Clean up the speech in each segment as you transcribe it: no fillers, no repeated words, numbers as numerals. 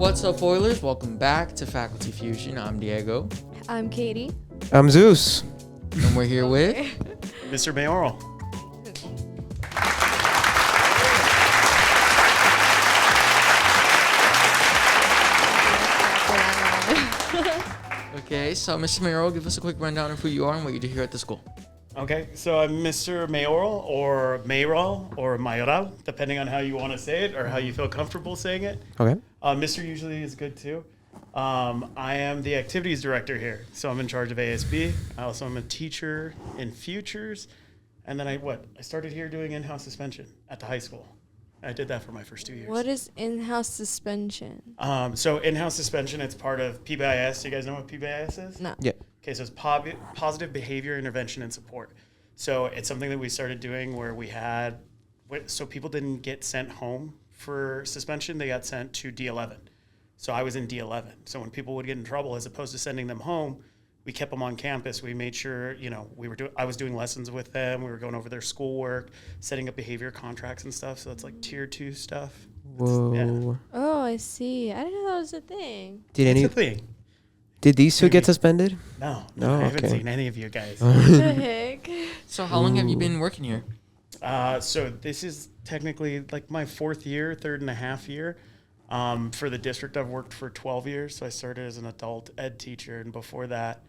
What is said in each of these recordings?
What's up, Oilers? Welcome back to Faculty Fusion. I'm Diego. I'm Katie. I'm Zeus. And we're here with... Mr. Mayoral. Okay, so Mr. Mayoral, give us a quick rundown of who you are and what you do here at the school. Okay, so I'm Mr. Mayoral or Mayoral or Mayoral, depending on how you want to say it or how you feel comfortable saying it. Okay. Mr. usually is good too. I am the activities director here, so I'm in charge of ASB. I also am a teacher in futures, and then I started here doing in-house suspension at the high school. I did that for my first 2 years. What is in-house suspension? So in-house suspension, it's part of PBIS. You guys know what PBIS is? No. Yeah. Okay, so it's positive behavior intervention and support. So it's something that we started doing where so people didn't get sent home for suspension, they got sent to D11. So I was in D11. So when people would get in trouble, as opposed to sending them home, we kept them on campus. We made sure, I was doing lessons with them. We were going over their schoolwork, setting up behavior contracts and stuff. So it's like tier 2 stuff. Whoa. Yeah. Oh, I see. I didn't know that was a thing. It's a thing. Did these two get suspended? No, Oh, I haven't okay. seen any of you guys. What the heck? So how long have you been working here? So this is technically like my 4th year, 3rd and a half year. For the district, I've worked for 12 years. So I started as an adult ed teacher, and before that,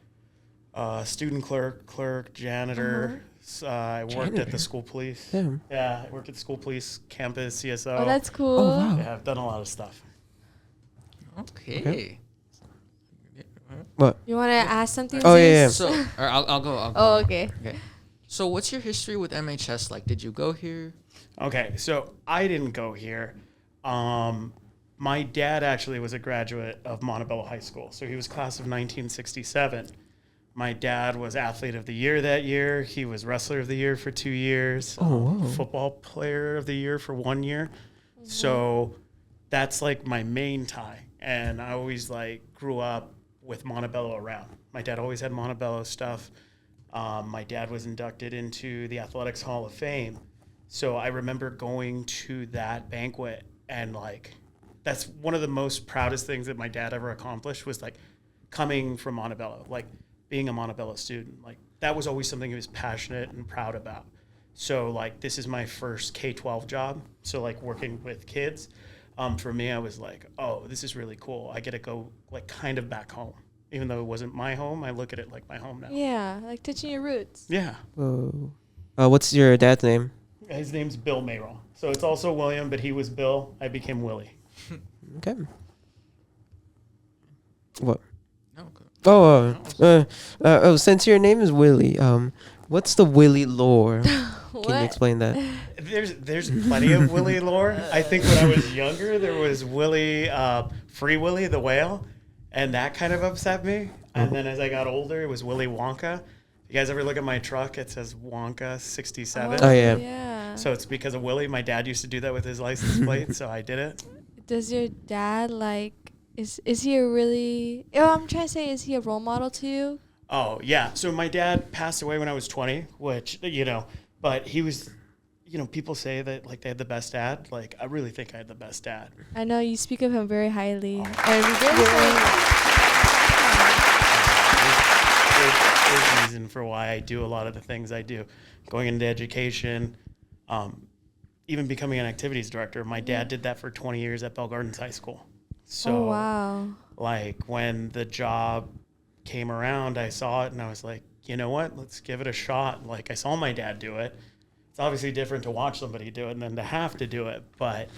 student clerk, janitor. I worked at the school police. Yeah. Yeah, I worked at the school police campus, CSO. Oh, that's cool. Oh, wow. Yeah, I've done a lot of stuff. Okay. What? You want to ask something? Oh, yeah, Zeus? So, or I'll go. Oh, okay. Okay. So what's your history with MHS like? Did you go here? Okay, so I didn't go here. My dad actually was a graduate of Montebello High School, so he was class of 1967. My dad was athlete of the year that year. He was wrestler of the year for 2 years. Oh, wow. Football player of the year for 1 year. So that's like my main tie. And I always grew up with Montebello around. My dad always had Montebello stuff. My dad was inducted into the Athletics Hall of Fame. So I remember going to that banquet, and that's one of the most proudest things that my dad ever accomplished was coming from Montebello, being a Montebello student. That was always something he was passionate and proud about. So this is my first K-12 job. So working with kids. For me, I was oh, this is really cool. I get to go kind of back home. Even though it wasn't my home, I look at it like my home now. Yeah, like touching your roots. Yeah. Whoa. What's your dad's name? His name's Bill Mayoral. So it's also William, but he was Bill. I became Willie. Okay. What? No, Oh, since your name is Willie, what's the Willie lore? Can you explain that? There's plenty of Willie lore. I think when I was younger, there was Willie, Free Willy the whale, and that kind of upset me. And then as I got older, it was Willy Wonka. If you guys ever look at my truck, it says Wonka 67. Oh, yeah. Yeah. So it's because of Willie. My dad used to do that with his license plate, so I did it. Does your dad is he a really? Oh, I'm trying to say, is he a role model to you? Oh, yeah. So my dad passed away when I was 20, which, but he was, people say that they had the best dad. I really think I had the best dad. I know you speak of him very highly. There's a reason for why I do a lot of the things I do. Going into education, even becoming an activities director. My dad did that for 20 years at Bell Gardens High School. So, oh, wow. When the job came around, I saw it and I was like, you know what? Let's give it a shot. I saw my dad do it. It's obviously different to watch somebody do it and then to have to do it. But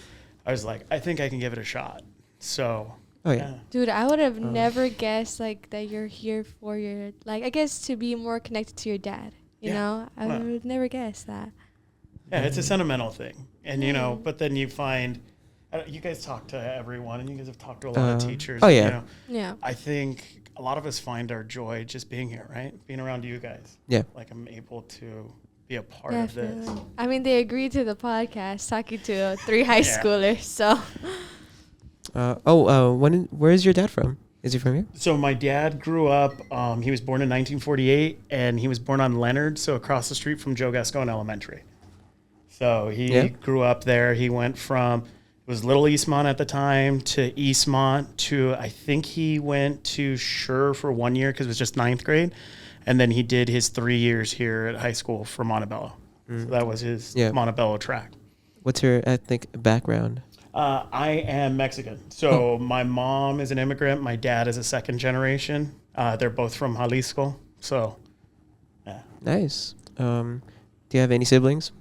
I was like, I think I can give it a shot. So, Oh, yeah. Dude, I would have never guessed that you're here for your I guess to be more connected to your dad. You know, I would never guess that. Yeah, it's a sentimental thing, and but then you find you guys talk to everyone, and you guys have talked to a lot of teachers. Oh, yeah. Yeah. I think a lot of us find our joy just being here, right? Being around you guys. Yeah. I'm able to be a part of this. I mean, they agreed to the podcast, talking to 3 high schoolers. So. Where is your dad from? Is he from here? So my dad grew up, he was born in 1948, and he was born on Leonard, so across the street from Joe Gascon Elementary. So he grew up there. He went from was Little Eastmont at the time to Eastmont to, I think he went to Sure for 1 year because it was just ninth grade. And then he did his 3 years here at high school for Montebello. So that was his Montebello track. What's your ethnic background? I am Mexican. So my mom is an immigrant. My dad is a second generation. They're both from Jalisco. So, yeah. Nice. Do you have any siblings?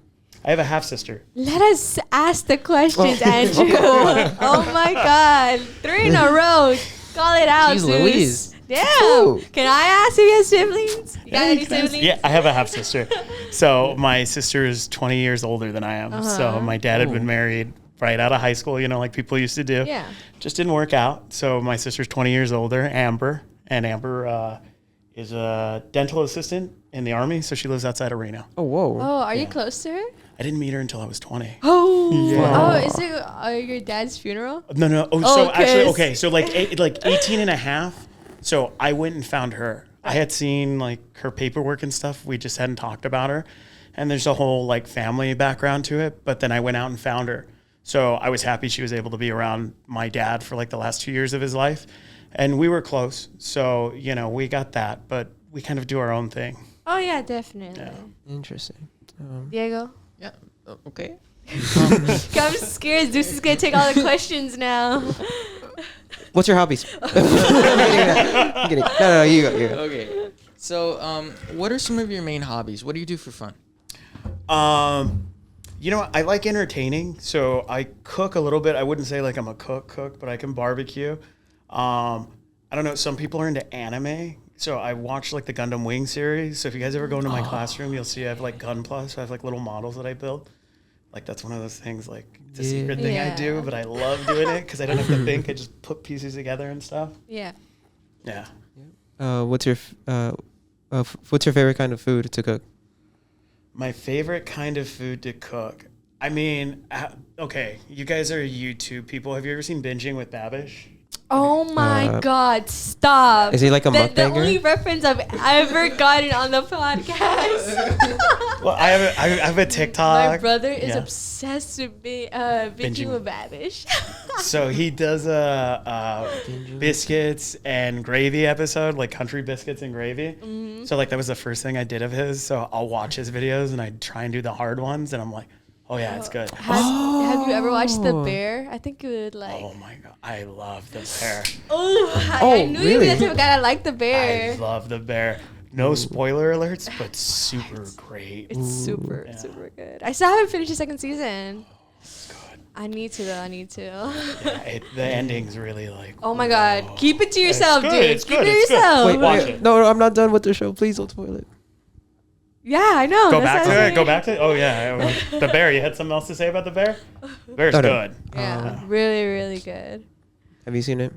I have a half sister. Let us ask the questions, Andrew. Oh my God. 3 in a row. Call it out, Jeez Zeus. Louise. Damn. Ooh. Can I ask if you have siblings? You got any siblings? Yeah, I have a half sister. So my sister is 20 years older than I am. So my dad had been married right out of high school, like people used to do. Yeah. Just didn't work out. So my sister's 20 years older, Amber. And Amber is a dental assistant in the Army. So she lives outside of Reno. Oh, whoa. Oh, are you close to her? I didn't meet her until I was 20. Oh. Yeah. Oh, is it your dad's funeral? No. Oh, Oh, so actually, 'cause- okay. So like 18 and a half. So I went and found her. I had seen like her paperwork and stuff. We just hadn't talked about her. And there's a whole like family background to it. But then I went out and found her. So I was happy she was able to be around my dad for like the last 2 years of his life. And we were close. So, we got that. But we kind of do our own thing. Oh, yeah, definitely. Yeah. Interesting. Diego? Yeah. Okay. I'm scared. Zeus is going to take all the questions now. What's your hobbies? I'm kidding. No, you go. Okay. So, what are some of your main hobbies? What do you do for fun? I like entertaining, so I cook a little bit. I wouldn't say like I'm a cook, but I can barbecue. I don't know. Some people are into anime, so I watch like the Gundam Wing series. So if you guys ever go into my classroom, you'll see I have like Gun Plus. I have like little models that I build. Like that's one of those things. Like it's a secret thing I do, but I love doing it because I don't have to think. I just put pieces together and stuff. Yeah. Yeah. What's your favorite kind of food to cook? My favorite kind of food to cook. I mean, okay, you guys are YouTube people. Have you ever seen Binging with Babish? Oh my God, stop. Is he like a The mukbanger? only reference I've ever gotten on the podcast. Well, I have a TikTok. My brother is obsessed with Binging with Babish. So he does a biscuits and gravy episode, like country biscuits and gravy. Mm-hmm. So like that was the first thing I did of his. So I'll watch his videos and I try and do the hard ones, and I'm like, oh yeah, it's good. Have you ever watched The Bear? I think you would like. Oh my god, I love the Bear. I knew you were the type of guy that liked The Bear. I love the Bear. No spoiler alerts, but super great. It's super good. I still haven't finished the second season. It's good. I need to though. I need to. Yeah, the ending's really like. Oh my God! Keep it to yourself, good, dude. it's Keep good, it to it's good. yourself. Wait, Watch it. No, I'm not done with the show. Please don't spoil it. Yeah, I know. Go that's back what to I'm it. Go saying. back to it. Oh yeah, the Bear. You had something else to say about the Bear? Bear's No. good. Yeah, really, really good. Have you seen it?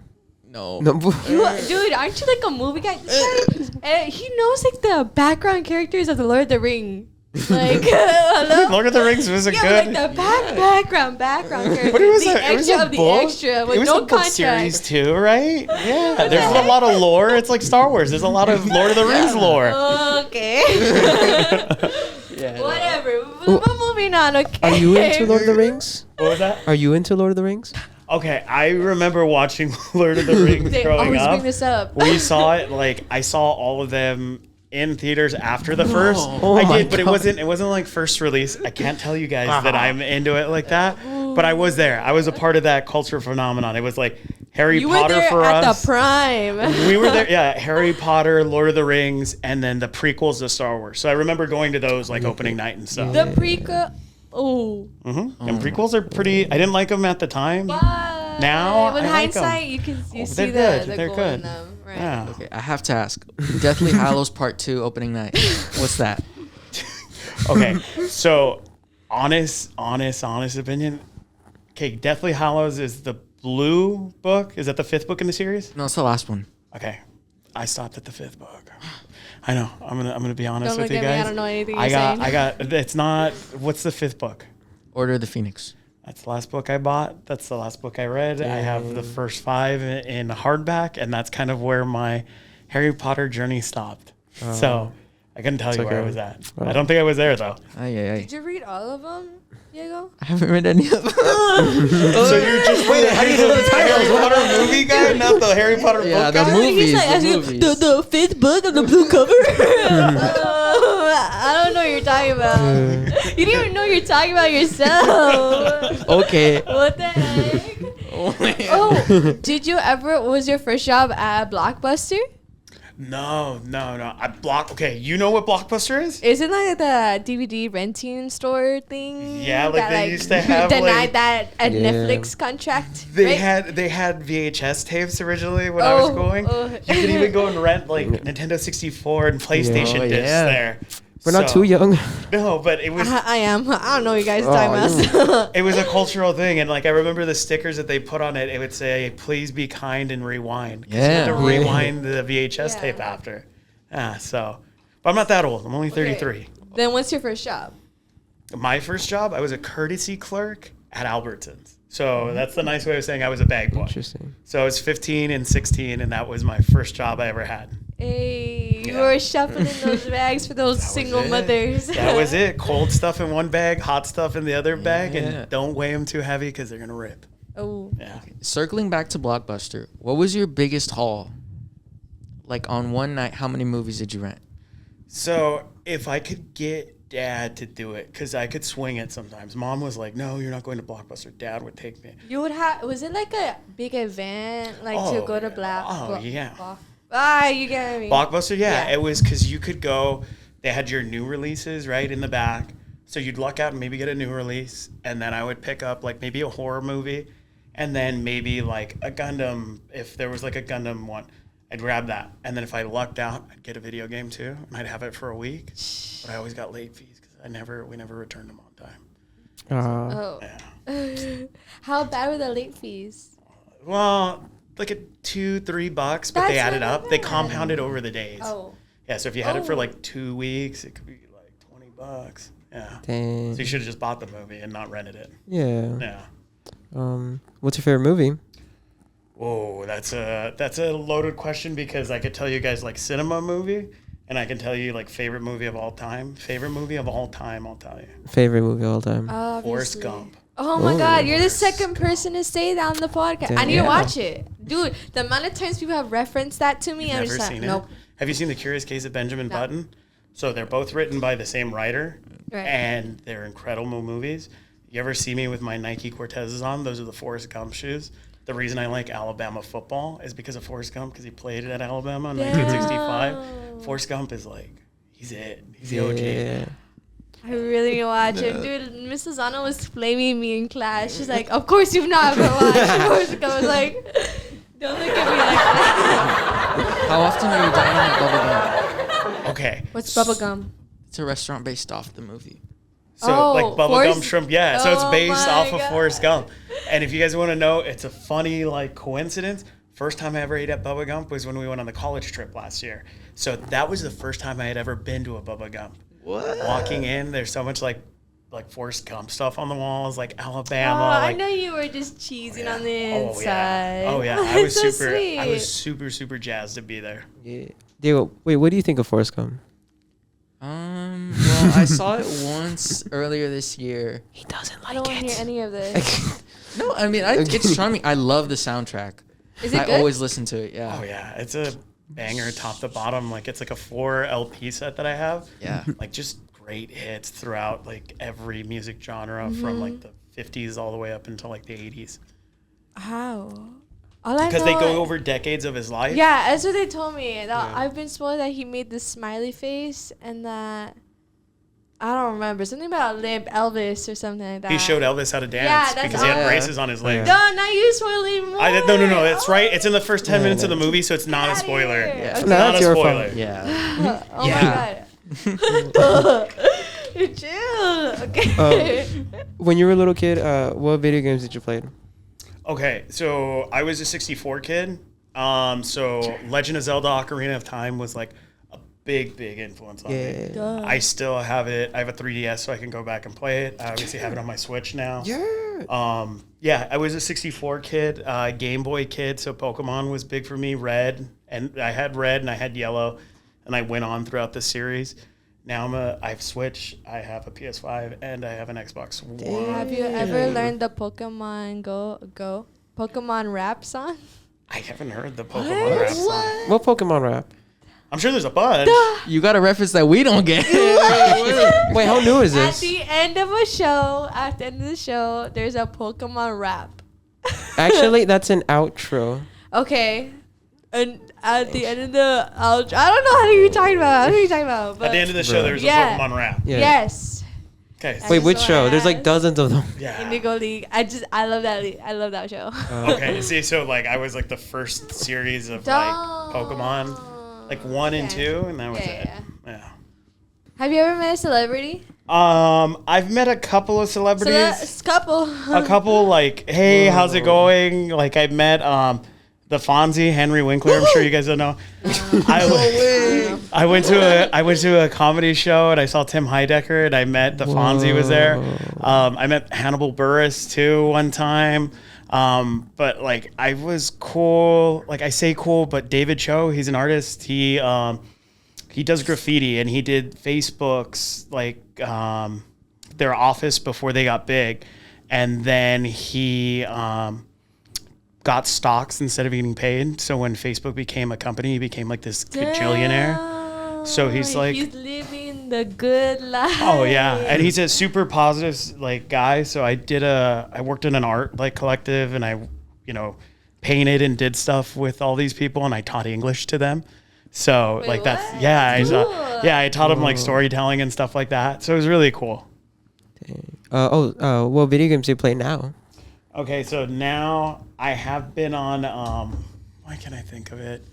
No. No. Dude, aren't you like a movie guy? This guy, he knows like the background characters of the Lord of the Ring. Like, hello? Lord of the Rings was a Yeah, good. like the background characters. But it was the a, it was extra a of the book. extra with It was no a book contract. series too, right? Yeah. There's a lot of lore. It's like Star Wars. There's a lot of Lord of the Rings lore. Okay. Yeah. Whatever. We're moving on, okay? Are you into Lord of the Rings? What was that? Are you into Lord of the Rings? Okay, I remember watching Lord of the Rings They growing always up. bring this up. We saw it I saw all of them in theaters after the first. Oh I my did, but God. it wasn't like first release. I can't tell you guys that I'm into it like that, but I was there. I was a part of that culture phenomenon. It was like Harry You were Potter there for at us. the prime. We were there, yeah. Harry Potter, Lord of the Rings, and then the prequels to Star Wars. So I remember going to those like opening night and stuff. The prequel. Oh. And prequels are pretty. I didn't like them at the time. But Now, with I like 'em. hindsight, you can Oh, see they're the good. They're gold in good. them. Right. Yeah. Okay, I have to ask. Deathly Hallows Part 2 opening night. What's that? Okay, so honest opinion. Okay, Deathly Hallows is the blue book. Is that the 5th book in the series? No, it's the last one. Okay, I stopped at the 5th book. I know. I'm gonna be honest Don't with look you at me. guys. I don't know anything I you're got. saying. It's not. What's the 5th book? Order of the Phoenix. That's the last book I bought. That's the last book I read. I have the first 5 in hardback, and that's kind of where my Harry Potter journey stopped. So I couldn't tell It's you where I okay. was at. Oh. I don't think I was there though. Did you read all of them, Diego? I haven't read any of them. So you're just Wait, how do you know the Harry Potter movie guy, not the Harry Potter Yeah, book the guy? movies. He's like, the asking, movies. the fifth book on the blue cover. I don't know what you're talking about. You didn't even know you're talking about yourself. Okay. What the heck? Oh, did you ever? What was your first job at Blockbuster? No. Okay, you know what Blockbuster is? Is it like the DVD renting store thing? Yeah, like that, they used to have, denied like- that a Yeah. Netflix contract. They right? had VHS tapes originally when I was going. You could even go and rent like Nintendo 64 and PlayStation Oh, discs yeah. there. We're not So- too young. No, but it was I am. I don't know what you guys are Oh, talking about. it was a cultural thing, and like I remember the stickers that they put on it. It would say, "Please be kind and rewind." 'Cause you had to Yeah. rewind the VHS Yeah. tape after. So, but I'm not that old. I'm only 33. Then what's your first job? My first job, I was a courtesy clerk at Albertsons. So that's the nice way of saying I was a bag boy. Interesting. So I was 15 and 16, and that was my first job I ever had. Hey, you Yeah. were shuffling those bags for those single it. mothers. That was it. Cold stuff in one bag, hot stuff in the other bag, Yeah. and don't weigh them too heavy because they're gonna rip. Oh, Yeah. Circling back to Blockbuster, what was your biggest haul? Like on one night, how many movies did you rent? So if I could get Dad to do it, because I could swing it sometimes. Mom was like, "No, you're not going to Blockbuster." Dad would take me. you would have. Was it like a big event, like to Oh, go to yeah. Black? Oh, yeah. You get me. Blockbuster, yeah. Yeah. It was because you could go. They had your new releases right in the back, so you'd luck out and maybe get a new release, and then I would pick up like maybe a horror movie, and then maybe like a Gundam. If there was like a Gundam one, I'd grab that, and then if I lucked out, I'd get a video game too, and I'd have it for a week. But I always got late fees because we never returned them on time. Oh. Yeah. How bad were the late fees? Well, like a $2-3, but That's they added not up. They bad. compounded over the days. Oh. Yeah, so if you had it for Oh. like 2 weeks, it could be like $20. Yeah. Dang. So you should have just bought the movie and not rented it. Yeah. Yeah. What's your favorite movie? Whoa, that's a loaded question because I could tell you guys like cinema movie, and I can tell you like favorite movie of all time. Favorite movie of all time, I'll tell you. Favorite movie of all time? Forrest Obviously. Gump. Oh my Oh. God, you're the second person to say that on the podcast. I Damn. need to Yeah. watch it. Dude, the amount of times people have referenced that to me, You've I'm never just like, seen it? nope. Have you seen The Curious Case of Benjamin No. Button? So they're both written by the same writer, Right. and they're incredible movies. You ever see me with my Nike Cortezes on? Those are the Forrest Gump shoes. The reason I like Alabama football is because of Forrest Gump, because he played it at Alabama in 1965. Damn. Forrest Gump is like, he's it. He's the OG. Yeah. I really need to watch it. Dude, Mrs. Anna was blaming me in class. She's like, of course you've not ever watched Forrest Gump. I was like, don't look at me like that. How often are you dining at Bubblegum? Okay. What's bubblegum? It's a restaurant based off the movie. So Oh, like bubblegum Forrest- shrimp, yeah. So it's Oh based my off of God. Forrest Gump. And if you guys want to know, it's a funny like coincidence. First time I ever ate at Bubba Gump was when we went on the college trip last year. So that was the first time I had ever been to a Bubba Gump. What? Walking in, there's so much like Forrest Gump stuff on the walls, like Oh, Alabama. I like, know you were just cheesing on the Oh inside. yeah. Oh yeah. I was so super. I sweet. was super jazzed to be there. Yeah. Diego, wait, what do you think of Forrest Gump? Well, I saw it once earlier this year. He doesn't I don't want to hear any of this. No, I mean, it's charming. I love the soundtrack. Is it I good? always listen to it. Yeah. Oh yeah. It's a banger top to bottom. Like it's like a 4 LP set that I have. Yeah. Like just great hits throughout like every music genre from like the 50s all the way up until like the 80s. How? All I Because they know- go over decades of his life. Yeah, that's what they told me. I've been spoiled that he made the smiley face and that I don't remember something about limp Elvis or something like that. He showed Elvis how to dance Yeah, that's because he had all. braces on his legs. No, now you spoiling more. No. It's right. It's in the first 10 Yeah, minutes of no. the movie, so it's not a Outta spoiler. here. Yeah. Okay. No, Not that's a your spoiler. fault. Yeah. Oh Yeah. my god. Chill. Okay. When you were a little kid, what video games did you play? Okay, so I was a 64 kid. So Legend of Zelda: Ocarina of Time was like a big influence on me. Yeah. I still have it. I have a 3DS, so I can go back and play it. I obviously have it on my Switch now. Yeah. Yeah, I was a 64 kid, Game Boy kid, so Pokemon was big for me. Red, and I had red and I had yellow. and I went on throughout the series. Now I've switched. I have a PS5 and I have an Xbox One. Have you ever learned the Pokemon Go Pokemon rap song? I haven't heard the Pokemon rap song. What Pokemon rap? I'm sure there's a bunch. You got a reference that we don't get. Wait, how new is At this? the end of a show, at the end of the show, there's a Pokemon rap. Actually, that's an outro. Okay. And at the end of the outro, I don't know how you're talking about. I don't know what you're talking about. But At the end of the show, there's Yeah. a Pokemon rap. Yeah. yes. Okay. Wait, which Just show? There's like ass. dozens of them. Yeah. Indigo League. I love that. I love that show. Okay. See, so like I was like the first series of like Pokemon, like 1 and Okay. 2, and that was Yeah, it. yeah. Yeah. Have you ever met a celebrity? I've met a couple of celebrities. Couple. A couple like, hey, how's it going? Like I met the Fonzie, Henry Winkler. I'm sure you guys don't know. I went to a comedy show and I saw Tim Heidecker and I met the Fonzie was there. I met Hannibal Buress too one time. But like I was cool. Like I say cool, but David Cho, he's an artist. He does graffiti and he did Facebook's like their office before they got big, and then he got stocks instead of getting paid. So when Facebook became a company, he became like this gajillionaire. So he's like, he's living the good life. oh yeah, and he's a super positive like guy. So I worked in an art like collective, and I, painted and did stuff with all these people, and I taught English to them. So Wait, like that's what? I taught them like storytelling and stuff like that. So it was really cool. What video games do you play now? Okay, so now I have been on why can I think of it?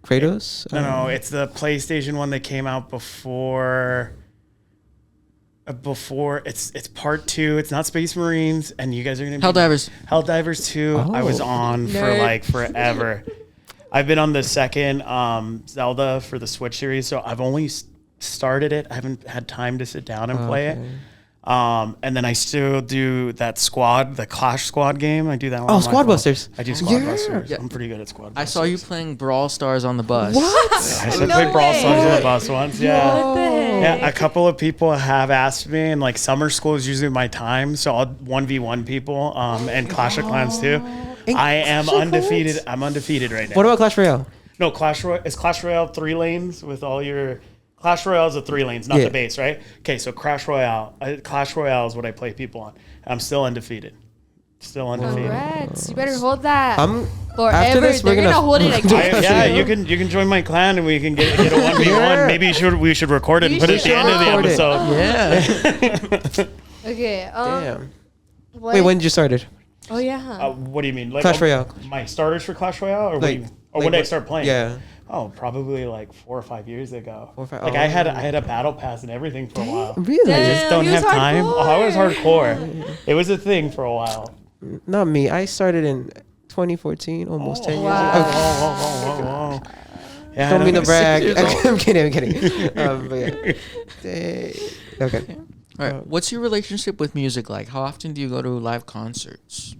Kratos? No, it's the PlayStation one that came out before it's part 2. It's not Space Marines, and you guys are gonna be Helldivers 2. I was on for Nerd. like forever. I've been on the second Zelda for the Switch series, so I've only started it. I haven't had time to sit down and play it. And then I still do that the Clash Squad game. I do that one. on my Squad phone. Busters. I do Squad Yeah. Busters. Yeah. I'm pretty good at Squad Busters. I saw you playing Brawl Stars on the bus. What? I still No played Brawl way. Stars on the bus once. Yeah. What the heck? Yeah, a couple of people have asked me, and like summer school is usually my time, so I'll 1v1 people, and Clash of Clans too. I am Clash of undefeated. Clans? I'm undefeated right now. What about Clash Royale? No, Clash Royale 3 lanes with all your... Clash Royale is the 3 lanes, not Yeah. the base, right? Okay, so Clash Royale is what I play people on. I'm still undefeated. Still undefeated. Congrats. You better hold that I'm forever. after this, They're we're gonna gonna- hold it against Yeah, you. you can join my clan and we can get a 1v1. Yeah. Maybe we should record it and You put it at the should end of the record it. episode. Yeah. Okay. Damn. What? Wait, when did you started? Oh yeah. What do you mean? Like, Clash Royale. My starters for Clash Royale, or what do you Like- mean? Or like when did I what- start playing? Yeah. Oh, probably like 4 or 5 years ago. 4 or 5 Like I had a battle pass and everything for a while. Really? I just Damn, don't he have was time. hardcore. Oh, I was hardcore. It was a thing for a while. Not me. I started in 2014, almost 10 years Wow. ago. Whoa. Yeah, Don't mean to brag. 6 years old. I'm kidding. But yeah. Dang. Okay. All right. What's your relationship with music like? How often do you go to live concerts?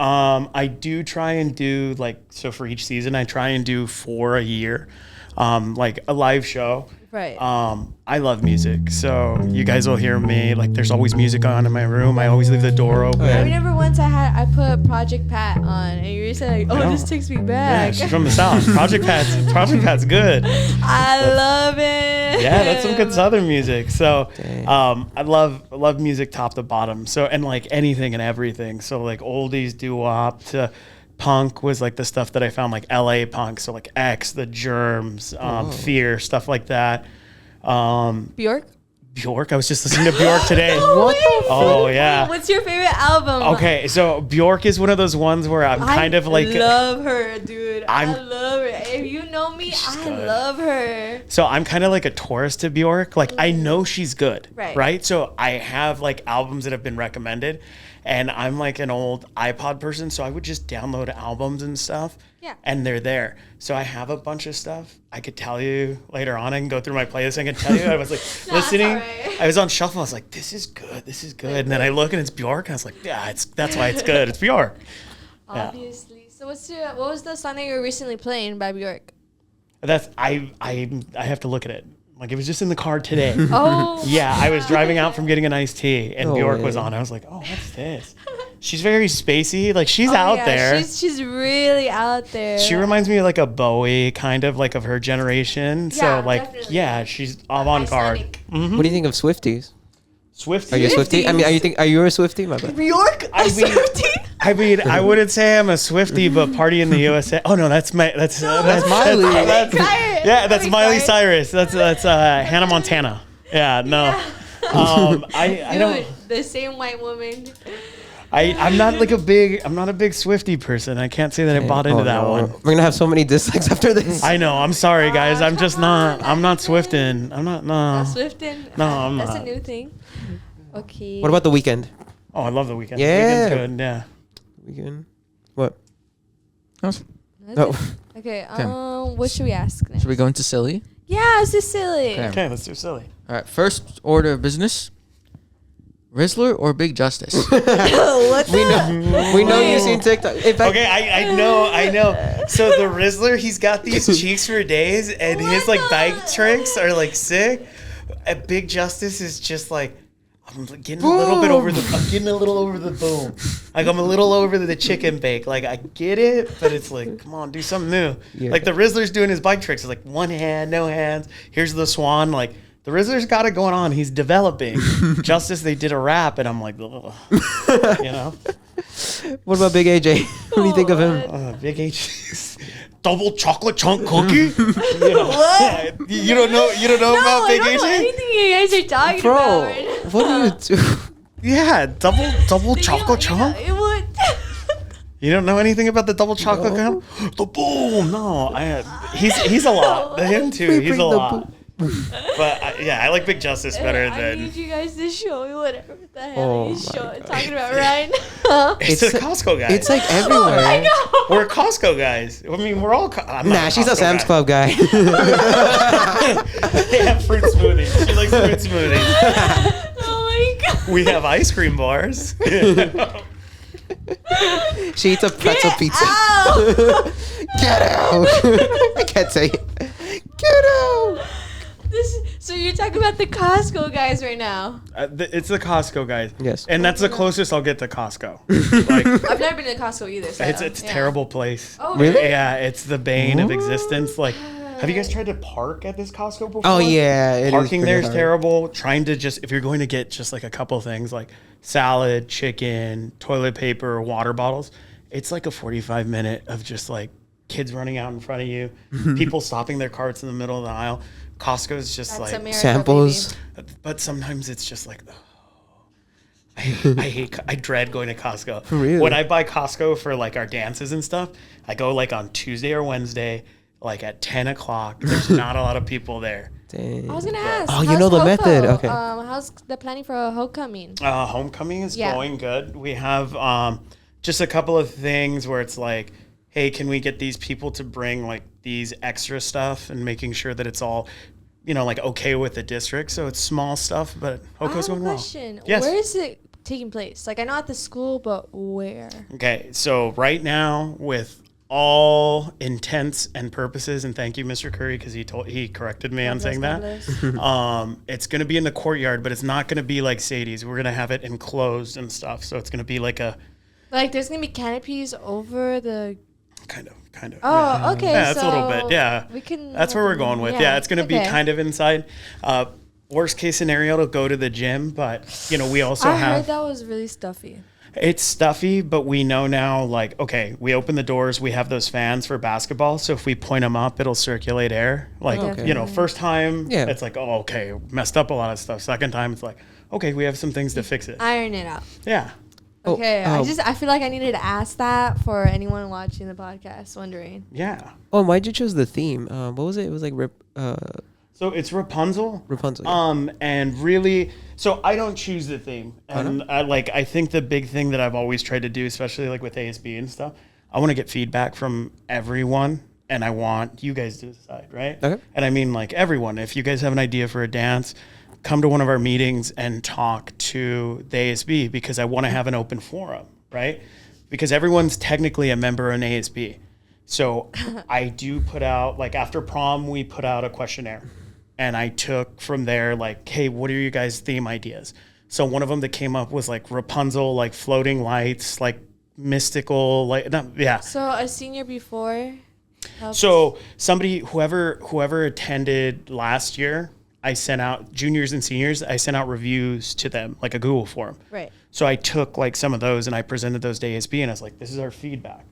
I do try and do so for each season, I try and do 4 a year, like a live show. Right. I love music, so you guys will hear me. Like, there's always music on in my room. I always leave the door open. I remember once I put Project Pat on, and you said like, "Oh, know. this takes me Yeah, back." she's from the South. Project Pat's good. I love it. Yeah, that's some good Southern music. So, Dang. I love music top to bottom. So, and like anything and everything. So like oldies, doo-wop to punk was like the stuff that I found, like LA punk. So like X, The Germs, Fear, stuff like that. Bjork. Bjork. I was just listening to Bjork today. What the Oh yeah. What's your favorite album? Okay, so Bjork is one of those ones where I'm kind of like, love her, dude. I I'm- love her. If you know me, I good. love her. so I'm kind of like a tourist to Bjork. Like I know she's good, Right. right? So I have like albums that have been recommended, and I'm like an old iPod person, so I would just download albums and stuff. Yeah. And they're there. So I have a bunch of stuff. I could tell you later on. I can go through my playlist. I can tell you. I was like listening. alright. I was on shuffle. I was like, this is good. This is good. And then I look and it's Bjork, and I was like, yeah, that's why it's good. It's Bjork. Yeah. Obviously. So what was the song that you were recently playing by Bjork? That's I have to look at it. Like it was just in the car today. Oh. Yeah, I was driving out from getting an iced tea, and No Bjork way. was on. I was like, oh, what's this? She's very spacey. Like she's Oh, out yeah, there. She's really out there. She reminds me of like a Bowie, kind of like of her generation. Yeah, So like, definitely. yeah, she's avant-garde. Iconic. What do you think of Swifties? Swiftie. Are you a Swiftie? I mean, are you a Swiftie? My bad. Bjork, I mean, I wouldn't say I'm a Swiftie, but Party in the USA. Oh no, that's Miley. Miley. That's Miley Cyrus. That's Hannah Montana. Yeah, no. I don't. Dude, the same white woman. I'm not a big Swiftie person. I can't say that I bought into that one. We're gonna have so many dislikes after this. I know. I'm sorry, guys. I'm just not. I'm not Swifting. I'm not. No. Swifting. No, I'm That's not. a new thing. Okay. What about the weekend? Oh, I love the weekend. Yeah. The weekend's good. Yeah. Weekend. What? That's No. it. Okay. What should we ask next? Should we go into silly? Yeah, it's just silly. Okay. Okay, let's do silly. All right. First order of business. Rizzler or Big Justice? What We know you seen TikTok. In fact, Okay, I know. So the Rizzler, he's got these cheeks for days, and his like bike tricks are like sick. Big Justice is just like, I'm getting a little bit over the. I'm getting a little over the boom. Like I'm a little over the chicken bake. Like I get it, but it's like, come on, do something new. Yeah. Like the Rizzler's doing his bike tricks. It's like one hand, no hands. Here's the swan. Like the Rizzler's got it going on. He's developing. Justice, they did a rap, and I'm like, ugh. You know. what about Big AJ? What do you think of him? Big H. Double chocolate chunk cookie. What? You don't know about Big I don't know AJ? anything you guys are talking Bro, about right now. what do you do? Yeah, double chocolate chunk. You don't know anything about the double chocolate No. chunk? The boom. No, he's a lot. Him too. We He's bring a the lot. But I like Big Justice better I than. need you guys to show me whatever the hell Oh he's my God. talking about right now. It's It's a Costco guy. It's like everywhere. I know. we're Costco guys. I mean, we're all. I'm not Nah, she's a Costco Sam's guy. Club guy. They have fruit smoothies. She likes fruit smoothies. Oh my god. We have ice cream bars. She eats a pretzel pizza. Ow. Get out! I can't say it. Get out! So you're talking about the Costco guys right now. It's the Costco guys. Yes. And that's the closest I'll get to Costco. Like, I've never been to Costco either. So it's a yeah. terrible place. Oh Really? Yeah, it's the bane of What? existence. Like, have you guys tried to park at this Costco before? Oh yeah, it is Parking pretty there is hard. terrible. Trying to if you're going to get just like a couple things like salad, chicken, toilet paper, water bottles, it's like a 45-minute of just like kids running out in front of you, people stopping their carts in the middle of the aisle. Costco's just That's like America, Samples. baby. but sometimes it's just like, I dread going to Costco. Really? When I buy Costco for like our dances and stuff, I go like on Tuesday or Wednesday, like at 10 o'clock. There's not a lot of people there. Dang. I was gonna ask. Oh, you how's know the Hoco? method. Okay. How's the planning for homecoming? Homecoming is Yeah. going good. We have just a couple of things where it's like, hey, can we get these people to bring like these extra stuff and making sure that it's all, like okay with the district. So it's small stuff, but I have Hoco's a going well. question. Yes. Where is it taking place? Like I know at the school, but where? Okay, so right now, with all intents and purposes, and thank you, Mr. Curry, because he corrected me on saying that. It's going to be in the courtyard, but it's not going to be like Sadie's. We're going to have it enclosed and stuff. So it's going to be like a Like there's gonna be canopies over the. kind of. Oh, okay. Yeah, that's a little so bit. Yeah, We can. that's where we're going with. Yeah, it's going to be okay. kind of inside. Worst case scenario, to go to the gym, but we also I have. heard that was really stuffy. It's stuffy, but we know now, like, okay, we open the doors, we have those fans for basketball. So if we point them up, it'll circulate air. Like, Okay. First time, Yeah. it's like, oh, okay, messed up a lot of stuff. Second time, it's like, okay, we have some things to fix it. Iron it out. Yeah. Oh, Okay, oh. I feel like I needed to ask that for anyone watching the podcast, wondering. Yeah. Oh, why'd you choose the theme? What was it? It was like So it's Rapunzel. Rapunzel. Yeah. And really, so I don't choose the theme. And I think the big thing that I've always tried to do, especially like with ASB and stuff, I want to get feedback from everyone, and I want you guys to decide, right? Okay. And I mean, like, everyone. If you guys have an idea for a dance, come to one of our meetings and talk to the ASB, because I want to have an open forum, right? Because everyone's technically a member in ASB. So I do put out, like after prom, we put out a questionnaire. And I took from there, like, hey, what are you guys' theme ideas? So one of them that came up was like Rapunzel, like floating lights, like mystical, like, yeah. So a senior before. So somebody, whoever attended last year, I sent out, juniors and seniors, I sent out reviews to them, like a Google form. Right. So I took like some of those and I presented those to ASB and I was like, this is our feedback.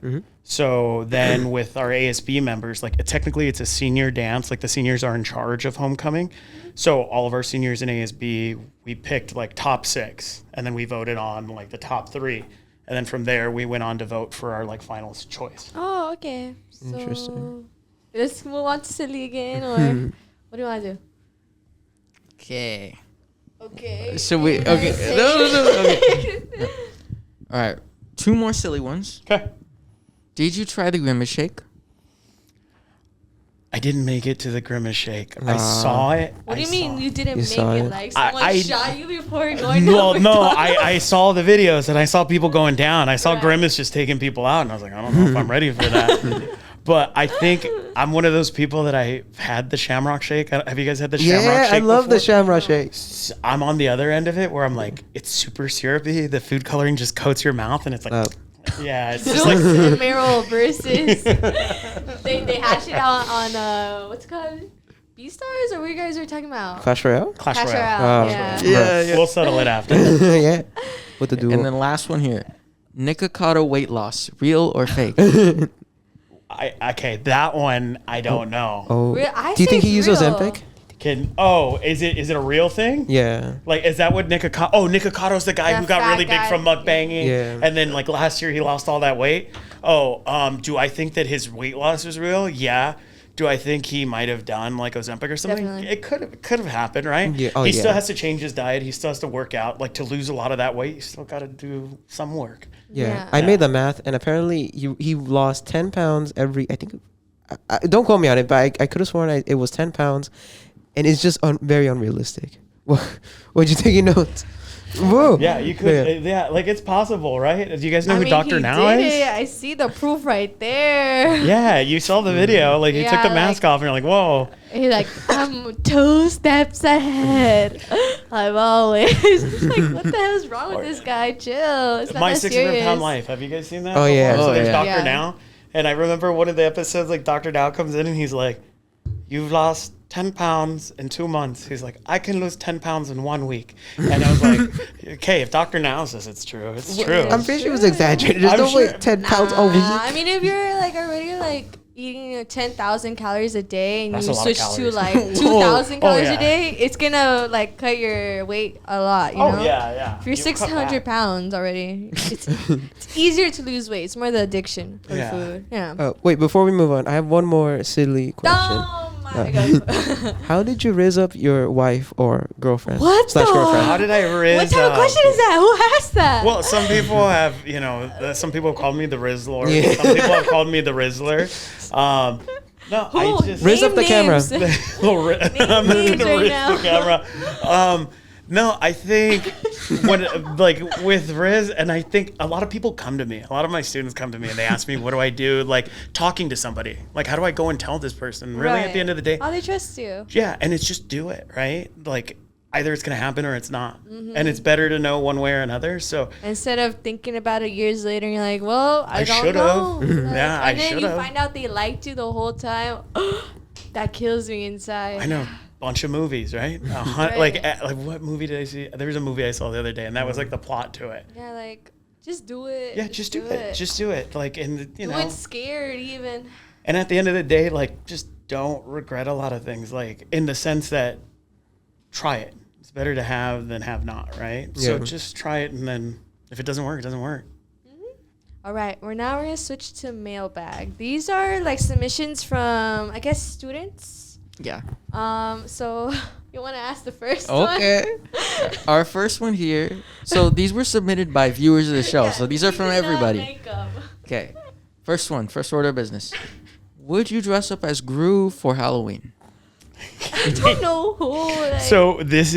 So then with our ASB members, like technically it's a senior dance, like the seniors are in charge of homecoming. So all of our seniors in ASB, we picked like top 6 and then we voted on like the top 3. And then from there we went on to vote for our like finals choice. Oh, okay. So Interesting. let's move on to silly again, or what do you want to do? Okay. Okay. So we okay. No. Okay. All right. 2 more silly ones. Okay. Did you try the Grimace Shake? I didn't make it to the Grimace Shake. I saw it. What do you mean saw you didn't You make saw it? it? Like someone I- shot you before going Well, over no, top? I saw the videos and I saw people going down. I saw Right. Grimace just taking people out, and I was like, I don't know if I'm ready for that. But I think I'm one of those people that I had the Shamrock Shake. Have you guys had the Shamrock Shake? Yeah, I love the before? Shamrock Shake. I'm on the other end of it where I'm like, it's super syrupy. The food coloring just coats your mouth, and it's like, Oh. yeah, it's Jules just like. and Mayoral versus they hash it out on what's it called, B-Stars, or what you guys are talking about? Clash Royale? Clash Clash Royale. Royale. Oh, Yeah. yeah. We'll settle it after. Yeah. What to do? And then last one here. Nikocado weight loss, real or fake? Okay, that one I don't know. Oh. I Do you think say he used real. Ozempic? Is it a real thing? Yeah. Like, is that what Nikocado? Oh, Nikocado's the guy The who got fat really big guy. from mukbanging. Yeah. And then, like, last year he lost all that weight. Oh, do I think that his weight loss was real? Yeah. Do I think he might have done, like, Ozempic or something? Definitely. It could have happened, right? Yeah. Oh, he yeah. still has to change his diet. He still has to work out. Like, to lose a lot of that weight, you still got to do some work. Yeah. Yeah. I made the math, and apparently he lost 10 pounds every, I think, don't quote me on it, but I could have sworn it was 10 pounds, and it's just very unrealistic. What'd you take in notes? Whoa. Yeah, you could. Yeah, like, it's possible, right? Do you guys know who Dr. he Now did is? it. I see the proof right there. Yeah, you saw the video. Like, he took Yeah, the mask like- off, and you're like, whoa. He's like, I'm 2 steps ahead. I'm always just like, what the hell is wrong with this guy? Chill. It's not My that 600 serious. pound life. Have you guys seen that? Oh, yeah. before? So Oh, there's yeah. Dr. Yeah. Now. And I remember one of the episodes, like, Dr. Now comes in and he's like, you've lost 10 pounds in 2 months. He's like, I can lose 10 pounds in 1 week. And I was like, okay, if Dr. Now says it's true, it's true. I'm pretty sure it was exaggerated. There's I'm no way sure. 10 pounds a Nah, week. I mean, if you're like already like eating 10,000 calories a day and That's you a lot of switch to calories. like 2,000 Oh, calories yeah. a day, it's gonna like cut your weight a lot, you Oh, know? yeah, yeah. If you're You cut 600 back. pounds already, it's easier to lose weight. It's more the addiction for Yeah. food. Yeah. Wait, before we move on, I have one more silly question. Oh my god. How did you raise up your wife or girlfriend? What slash the- girlfriend? How did I riz? What type of question is that? Who asked that? Well, some people have, some people have called me the Rizzler. Yeah. Some people have called me the Rizzler. No, I Who? just... Riz up the camera. names. I'm not names gonna right riz now. the camera. No, I think when like with Riz, and I think a lot of people come to me. A lot of my students come to me and they ask me, "What do I do?" Like talking to somebody. Like, how do I go and tell this person? Really, at the end of the day, Oh, they trust you. yeah, and it's just do it, right? Like either it's gonna happen or it's not, and it's better to know one way or another. So Instead of thinking about it years later, and you're like, well, I don't should've. know. Like, Yeah, I and then you should've. find out they liked you the whole time. That kills me inside. I know. Bunch of movies, right? Right. Like what movie did I see? There was a movie I saw the other day, and that was like the plot to it. Yeah, like, just do it. Yeah, just do it. Just do it. Like, and you do know, it scared even. and at the end of the day, like, just don't regret a lot of things. Like, in the sense that, try it. It's better to have than have not, right? So Yeah. just try it, and then if it doesn't work, it doesn't work. All right, we're gonna switch to mailbag. These are like submissions from, I guess, students. Yeah. So you want to ask the first one? Okay. Our first one here. So these were submitted by viewers of the show. Yeah, So these are we from did not everybody. make 'em. Okay. First one. First order of business. Would you dress up as Gru for Halloween? I don't know who. Like, So this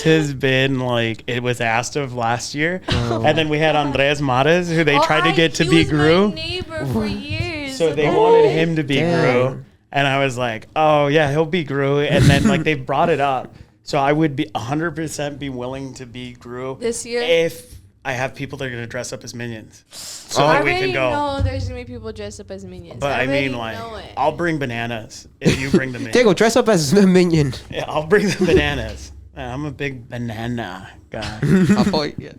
has been like it was asked of last year, and then we had Andres Mares, who they tried to get to be He was my Gru. neighbor for years. So they wanted him to be Dang. Gru, and I was like, oh yeah, he'll be Gru. And then like they brought it up, so I would be 100% be willing to be Gru This year? if I have people that are gonna dress up as minions, so I that we already can go. know there's gonna be people dressed up as minions. But I already mean, like, know it. I'll bring bananas if you bring the minions. Diego, dress up as a minion. Yeah, I'll bring the bananas. I'm a big banana guy. Yeah.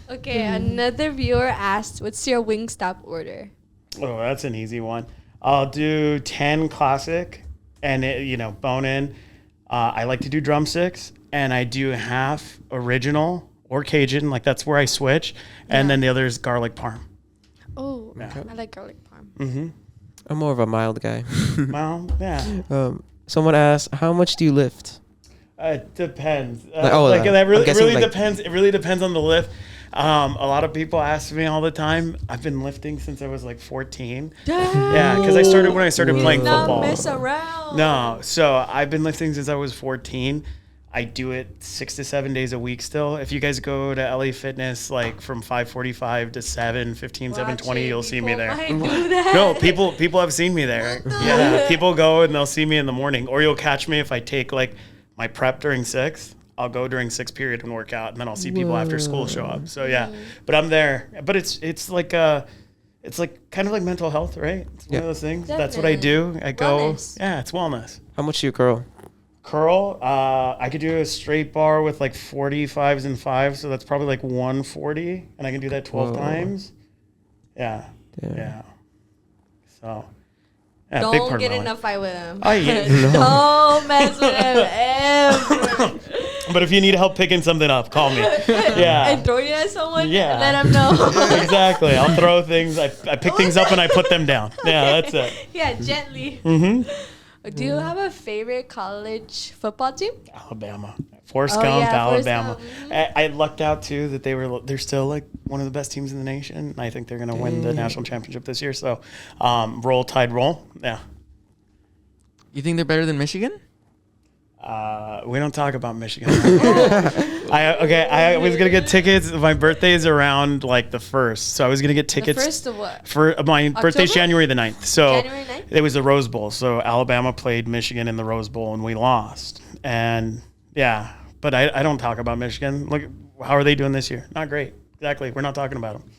Okay, another viewer asked, "What's your Wingstop order?" Oh, that's an easy one. I'll do 10 classic, and bone in. I like to do drumsticks, and I do half original or Cajun. Like that's where I switch, and Yeah. then the other is garlic parm. Oh, Yeah. I like garlic parm. Mm-hmm. I'm more of a mild guy. Well, yeah. Someone asked, how much do you lift? It depends. I'm That really, it guessing, really like- depends. It really depends on the lift. A lot of people ask me all the time. I've been lifting since I was like 14. Yeah, because I started when I started Whoa. playing Not football. mess around. No, so I've been lifting since I was 14. I do it 6 to 7 days a week still. If you guys go to LA Fitness, like from 5:45 to 7, 15, 7:20, you'll see me there. Might do that. No, people have seen me there. Yeah, people go and they'll see me in the morning, or you'll catch me if I take like my prep during 6. I'll go during 6 period and work out, and then I'll see people after school show up. So yeah, but I'm there. But it's like kind of like mental health, right? It's one of those things. That's what I do. I go. Wellness. Yeah, it's wellness. How much do you curl? Curl, I could do a straight bar with like 45s and 5s, so that's probably like 140, and I can do that 12 Whoa. times. Yeah. Damn. Yeah. So, yeah, big Don't part get of in my a life. fight with him. Oh, yeah. Don't mess with him ever. But if you need help picking something up, call me. Yeah. And throw it at someone. Yeah. Let them know. Exactly. I'll throw things. I pick things up and I put them down. Yeah, that's it. Yeah, gently. Mm-hmm. Do you have a favorite college football team? Alabama. Forrest Oh, Gump, yeah, Forrest Alabama. Gump. I lucked out too that they're still like one of the best teams in the nation. And I think they're going to win the national championship this year. So, roll Tide roll. Yeah. You think they're better than Michigan? We don't talk about Michigan. I was gonna get tickets. My birthday's around like the 1st, so I was gonna get tickets. The first of what? For my birthday's October? January the 9th. So January 9th? it was the Rose Bowl. So Alabama played Michigan in the Rose Bowl and we lost. And yeah, but I don't talk about Michigan. Look, how are they doing this year? Not great. Exactly. We're not talking about them.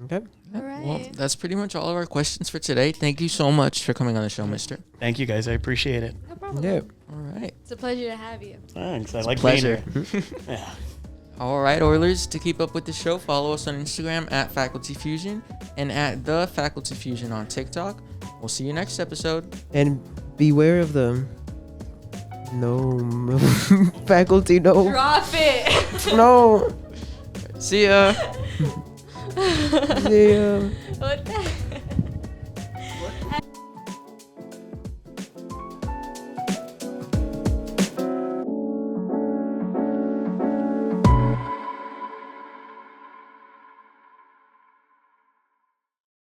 Okay. All right. Well, that's pretty much all of our questions for today. Thank you so much for coming on the show, mister. Thank you guys. I appreciate it. No problem. Yeah. All right. It's a pleasure to have you. Thanks. I like Pleasure. being here. Yeah. All right, Oilers. To keep up with the show, follow us on Instagram at Faculty Fusion and at The Faculty Fusion on TikTok. We'll see you next episode. And beware of them. No. Faculty, no. Drop it. No. See ya. Yeah. What the